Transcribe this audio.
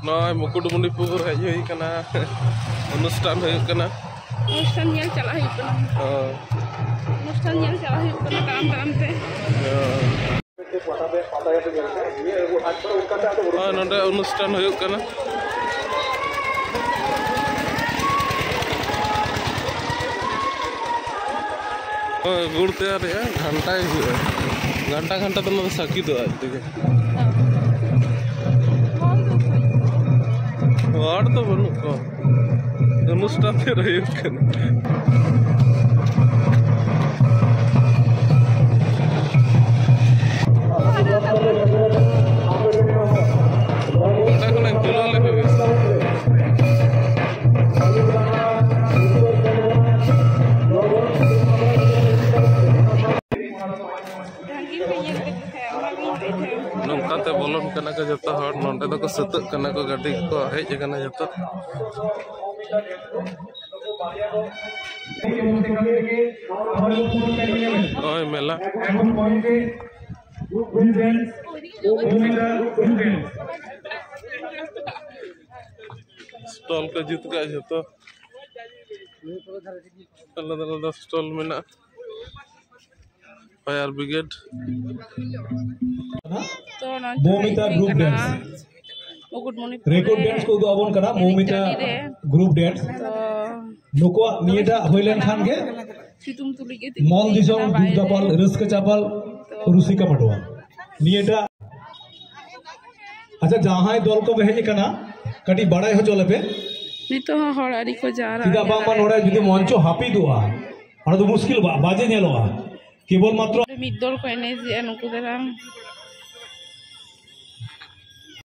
नय मुकुटमणिपुर हेज हुई कना अनुष्ठान हुई कना अनुष्ठान ñel चला हुई कना अनुष्ठान ñel चला हुई कना ताम ताम ते नोंडे अनुष्ठान हुई कना गुड़ तैयार है घंटा घंटा घंटा तो साकी दो आज तक वाड़ तो बनू को अनुष्ठान ते रही कन घंटा को तुला ले नौकाते बोलन कना को जतो हर नोंडे दो को सतक कना को गाड़ी को हेज कना जतो ओय मेला स्टॉल का जीत का जतो अलग-अलग स्टॉल में ना फायर ब्रिगेड तो Momita group dance record dance को दो अबन कना मोमिता ग्रुप डांस नुको नियेटा होइलेन खान के सितुम तुली के मॉल दिसों दूध दपाल रस्क चापाल रुसिका मडवा नियेटा अच्छा जहां दल को बहेज कना कटी बड़ाई हो चले पे नितो हड़ारी को जा रहा सीधा बाबा नोड़ा जुदी मंचो हापी दुआ और तो मुश्किल बाजे नेलोआ केवल मात्र मिदल को एने जे नुको दरा